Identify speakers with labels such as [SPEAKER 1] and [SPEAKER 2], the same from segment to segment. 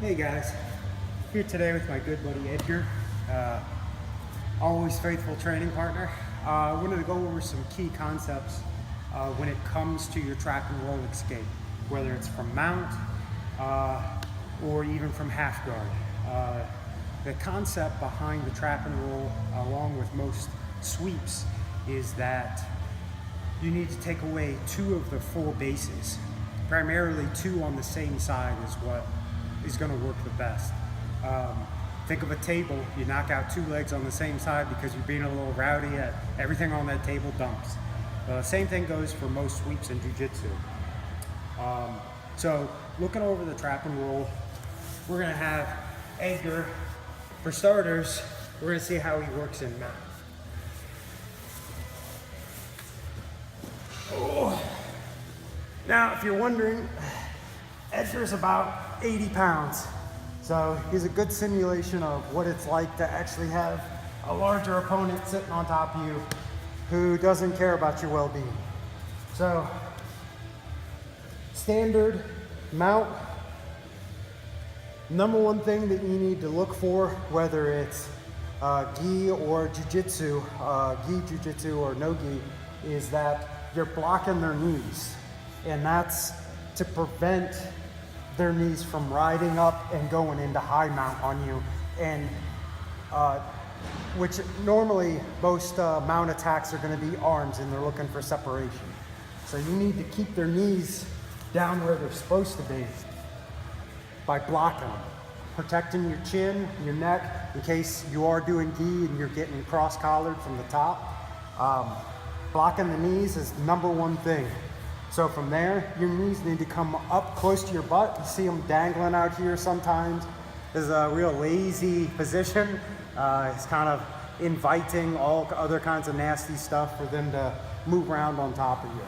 [SPEAKER 1] Hey guys, here today with my good buddy Edgar, always faithful training partner. I wanted to go over some key concepts when it comes to your trap and roll escape, whether it's from mount or even from half guard. The concept behind the trap and roll, along with most sweeps, is that you need to take away two of the four bases. Primarily two on the same side is what is going to work the best. Think of a table. You knock out two legs on the same side because you're being a little rowdy. Everything on that table dumps. Same thing goes for most sweeps in Jiu-Jitsu. So looking over the trap and roll, we're going to have Edgar. For starters, we're going to see how he works in mount. Oh. Now, if you're wondering, Edgar's about 80 pounds. So he's a good simulation of what it's like to actually have a larger opponent sitting on top of you who doesn't care about your well-being. So, standard mount. Number one thing that you need to look for, whether it's gi or jiu-jitsu, gi jiu-jitsu or no gi, is that you're blocking their knees. And that's to prevent their knees from riding up and going into high mount on you. And which normally most mount attacks are going to be arms, and they're looking for separation. So you need to keep their knees down where they're supposed to be by blocking them, protecting your chin, your neck, in case you are doing gi and you're getting cross-collared from the top. Blocking the knees is the number one thing. So from there, your knees need to come up close to your butt. You see them dangling out here sometimes. This is a real lazy position. It's kind of inviting all other kinds of nasty stuff for them to move around on top of you.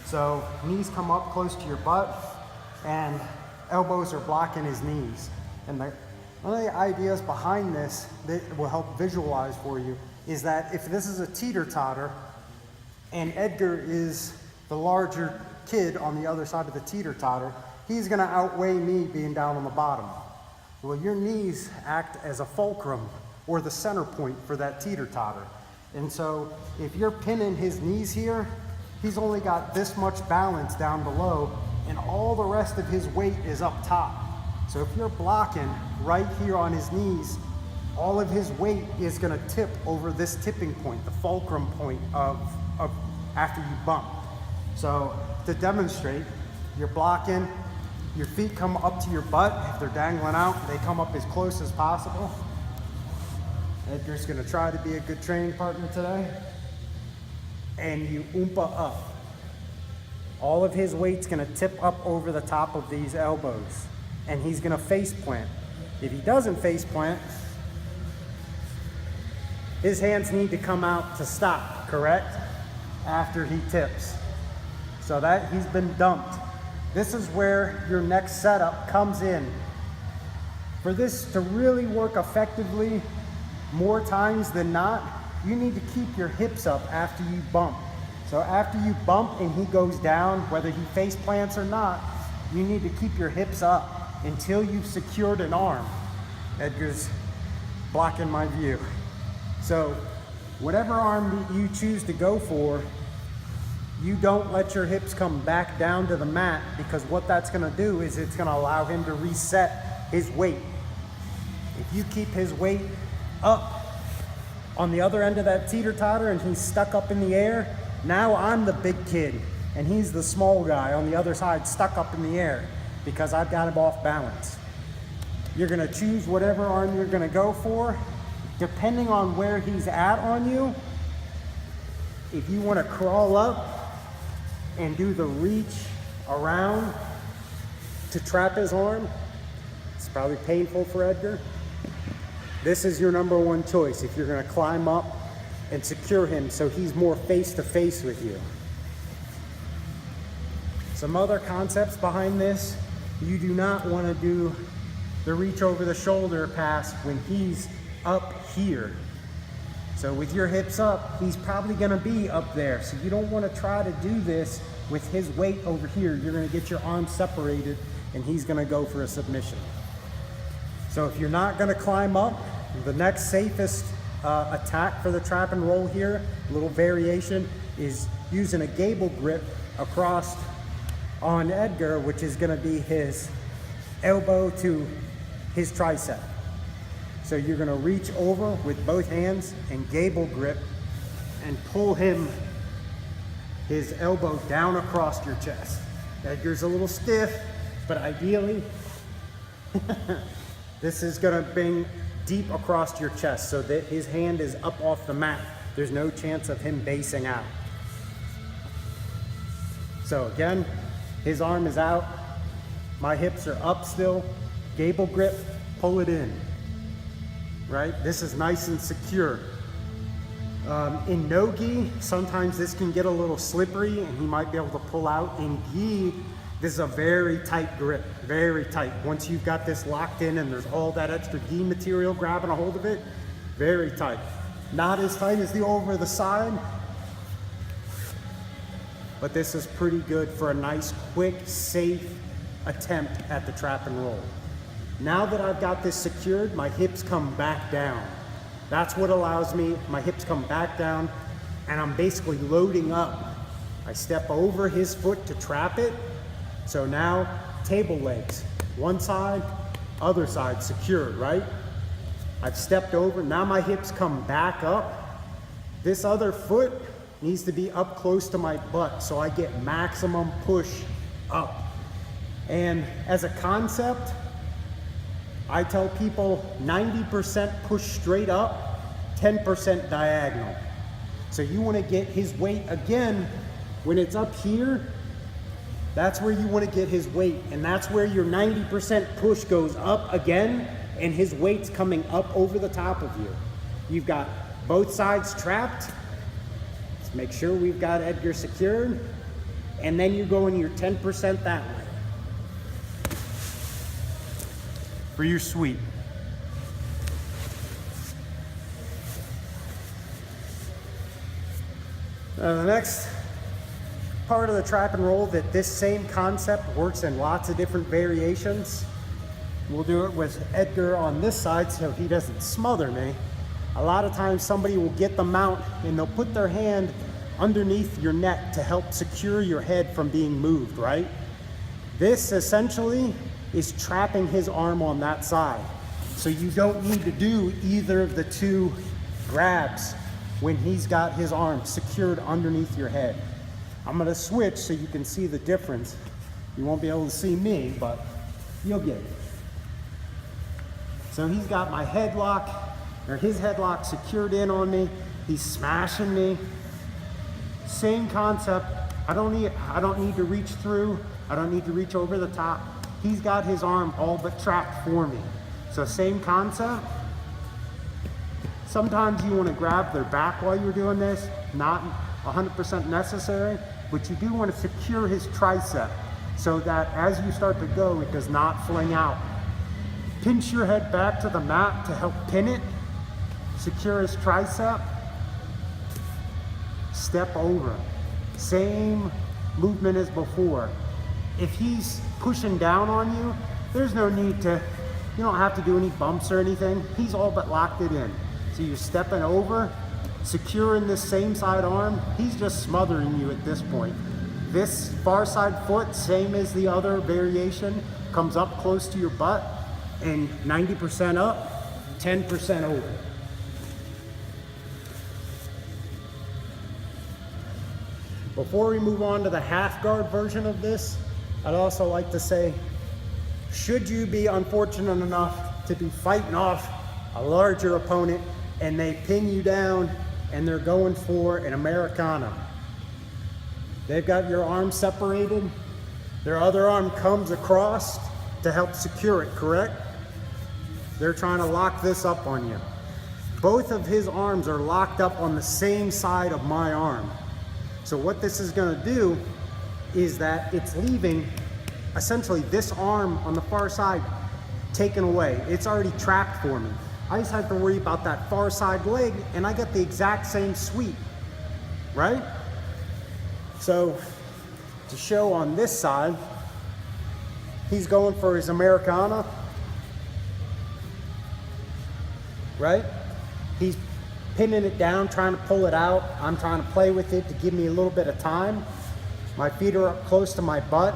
[SPEAKER 1] So knees come up close to your butt, and elbows are blocking his knees. And one of the ideas behind this that will help visualize for you is that if this is a teeter-totter and Edgar is the larger kid on the other side of the teeter-totter, he's going to outweigh me being down on the bottom. Well, your knees act as a fulcrum or the center point for that teeter-totter. And so if you're pinning his knees here, he's only got this much balance down below, and all the rest of his weight is up top. So if you're blocking right here on his knees, all of his weight is going to tip over this tipping point, the fulcrum point of after you bump. So to demonstrate, you're blocking, your feet come up to your butt. If they're dangling out, they come up as close as possible. Edgar's gonna try to be a good training partner today. And you oompa up. All of his weight's gonna tip up over the top of these elbows, and he's gonna face plant. If he doesn't face plant, his hands need to come out to stop, correct? After he tips. So that he's been dumped. This is where your next setup comes in. For this to really work effectively, more times than not, you need to keep your hips up after you bump. So after you bump and he goes down, whether he face plants or not, you need to keep your hips up until you've secured an arm. Edgar's blocking my view. So whatever arm that you choose to go for, you don't let your hips come back down to the mat, because what that's gonna do is it's gonna allow him to reset his weight. If you keep his weight up on the other end of that teeter-totter and he's stuck up in the air, now I'm the big kid and he's the small guy on the other side stuck up in the air because I've got him off balance. You're gonna choose whatever arm you're gonna go for. Depending on where he's at on you, if you wanna crawl up and do the reach around to trap his arm, it's probably painful for Edgar. This is your number one choice if you're gonna climb up and secure him so he's more face to face with you. Some other concepts behind this, you do not wanna do the reach over the shoulder pass when he's up here. So with your hips up, he's probably gonna be up there. So you don't wanna try to do this with his weight over here. You're gonna get your arms separated and he's gonna go for a submission. So if you're not gonna climb up, the next safest attack for the trap and roll here, a little variation, is using a gable grip across on Edgar, which is gonna be his elbow to his tricep. So you're gonna reach over with both hands and gable grip and pull his elbow down across your chest. Edgar's a little stiff, but ideally, this is gonna bring deep across your chest so that his hand is up off the mat. There's no chance of him basing out. So again, his arm is out, my hips are up still, gable grip, pull it in, right? This is nice and secure. In no gi, sometimes this can get a little slippery and he might be able to pull out. In gi, this is a very tight grip, very tight. Once you've got this locked in and there's all that extra gi material grabbing a hold of it, very tight. Not as tight as the over the side, but this is pretty good for a nice, quick, safe attempt at the trap and roll. Now that I've got this secured, my hips come back down. That's what allows me, my hips come back down, and I'm basically loading up. I step over his foot to trap it. So now, table legs, one side, other side secured, right? I've stepped over, now my hips come back up. This other foot needs to be up close to my butt so I get maximum push up. And as a concept, I tell people 90% push straight up, 10% diagonal. So you want to get his weight again, when it's up here, that's where you want to get his weight. And that's where your 90% push goes up again, and his weight's coming up over the top of you. You've got both sides trapped. Let's make sure we've got Edgar secured. And then you're going your 10% that way. For your sweep. The next part of the trap and roll that this same concept works in lots of different variations. We'll do it with Edgar on this side so he doesn't smother me. A lot of times somebody will get the mount and they'll put their hand underneath your neck to help secure your head from being moved, right? This essentially is trapping his arm on that side. So you don't need to do either of the two grabs when he's got his arm secured underneath your head. I'm gonna switch so you can see the difference. You won't be able to see me, but you'll get it. So he's got my headlock, or his headlock secured in on me. He's smashing me. Same concept. I don't need to reach through. I don't need to reach over the top. He's got his arm all but trapped for me. So same concept. Sometimes you want to grab their back while you're doing this. Not 100% necessary, but you do want to secure his tricep so that as you start to go, it does not fling out. Pinch your head back to the mat to help pin it. Secure his tricep. Step over. Same movement as before. If he's pushing down on you, there's no need to, you don't have to do any bumps or anything. He's all but locked it in. So you're stepping over, securing this same side arm. He's just smothering you at this point. This far side foot, same as the other variation, comes up close to your butt and 90% up, 10% over. Before we move on to the half guard version of this, I'd also like to say, should you be unfortunate enough to be fighting off a larger opponent and they pin you down and they're going for an Americana, they've got your arm separated, their other arm comes across to help secure it, correct? They're trying to lock this up on you. Both of his arms are locked up on the same side of my arm. So what this is going to do is that it's leaving essentially this arm on the far side taken away. It's already trapped for me. I just have to worry about that far side leg and I get the exact same sweep, right? So to show on this side, he's going for his Americana. right? He's pinning it down, trying to pull it out. I'm trying to play with it to give me a little bit of time. My feet are up close to my butt,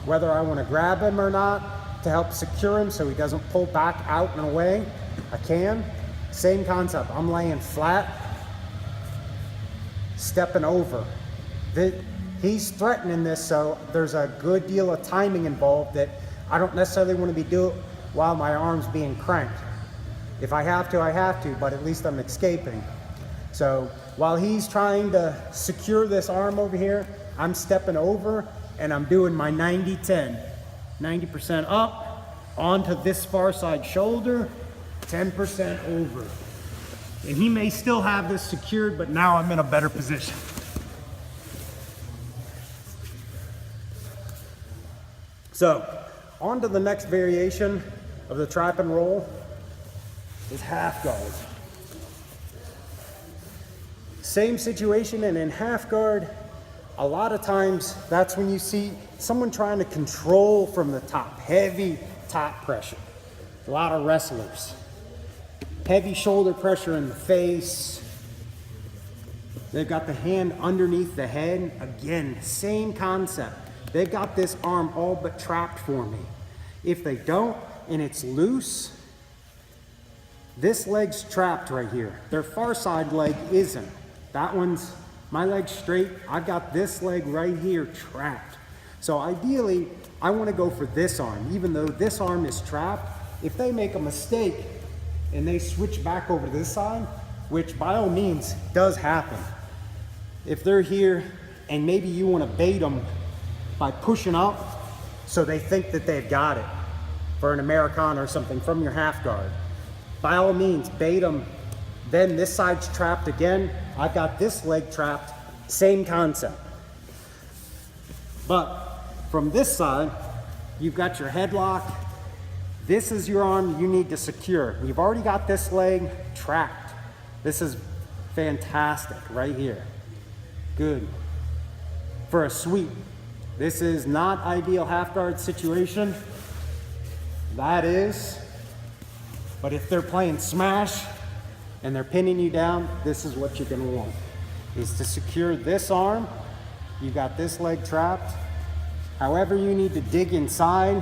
[SPEAKER 1] whether I want to grab him or not to help secure him so he doesn't pull back out and away. I can. Same concept. I'm laying flat, stepping over. He's threatening this, so there's a good deal of timing involved that I don't necessarily want to be doing while my arm's being cranked. If I have to, I have to, but at least I'm escaping. So while he's trying to secure this arm over here, I'm stepping over and I'm doing my 90-10. 90% up onto this far side shoulder, 10% over. And he may still have this secured, but now I'm in a better position. So on to the next variation of the trap and roll is half guard. Same situation, and in half guard, a lot of times that's when you see someone trying to control from the top, heavy top pressure. A lot of wrestlers. Heavy shoulder pressure in the face. They've got the hand underneath the head. Again, same concept. They've got this arm all but trapped for me. If they don't, and it's loose, this leg's trapped right here. Their far side leg isn't. That one's, my leg's straight. I've got this leg right here trapped. So ideally, I want to go for this arm, even though this arm is trapped. If they make a mistake and they switch back over to this side, which by all means does happen. If they're here and maybe you want to bait them by pushing up so they think that they've got it for an Americana or something from your half guard, by all means, bait them. Then this side's trapped again. I've got this leg trapped, same concept. But from this side, you've got your headlock. This is your arm you need to secure. You've already got this leg trapped. This is fantastic right here. Good. For a sweep. This is not ideal half guard situation. That is. But if they're playing smash and they're pinning you down, this is what you're gonna want, is to secure this arm. You got this leg trapped. However you need to dig inside,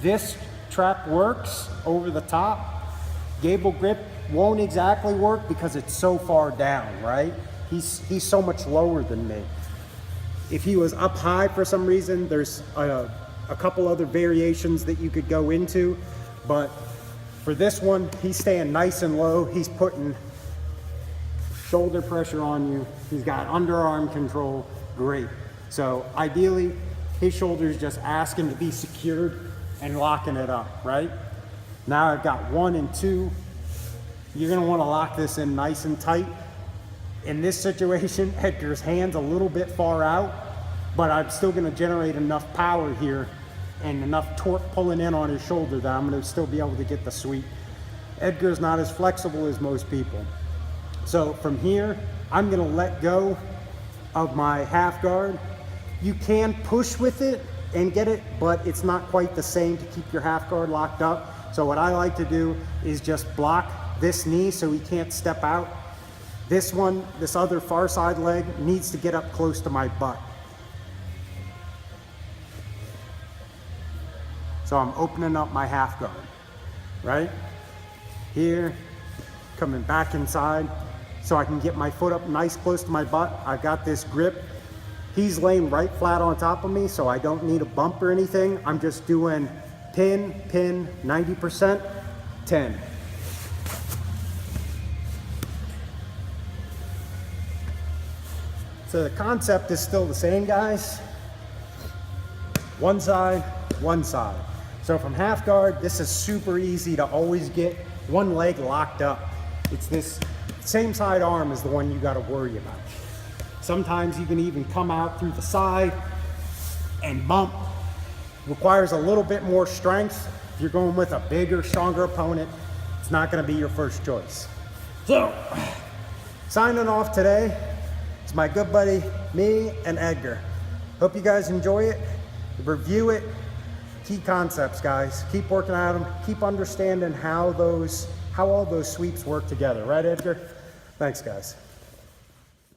[SPEAKER 1] this trap works over the top. Gable grip won't exactly work because it's so far down, right? He's so much lower than me. If he was up high for some reason, there's a couple other variations that you could go into, but for this one, he's staying nice and low. He's putting shoulder pressure on you. He's got underarm control, great. So ideally, his shoulder's just asking to be secured and locking it up, right? Now I've got 1 and 2. You're gonna wanna lock this in nice and tight. In this situation, Edgar's hand's a little bit far out, but I'm still gonna generate enough power here and enough torque pulling in on his shoulder that I'm gonna still be able to get the sweep. Edgar's not as flexible as most people. So from here, I'm gonna let go of my half guard. You can push with it and get it, but it's not quite the same to keep your half guard locked up. So what I like to do is just block this knee so he can't step out. This one, this other far side leg needs to get up close to my butt. So I'm opening up my half guard, right? Here, coming back inside so I can get my foot up nice close to my butt. I've got this grip. He's laying right flat on top of me, so I don't need a bump or anything. I'm just doing pin, 90%, 10. So the concept is still the same, guys. One side, one side. So from half guard, this is super easy to always get one leg locked up. It's this same side arm is the one you gotta worry about. Sometimes you can even come out through the side and bump. Requires a little bit more strength. If you're going with a bigger, stronger opponent, it's not gonna be your first choice. So, signing off today, it's my good buddy, me and Edgar. Hope you guys enjoy it, review it. Key concepts, guys. Keep working at them, keep understanding how how all those sweeps work together, right, Edgar? Thanks, guys.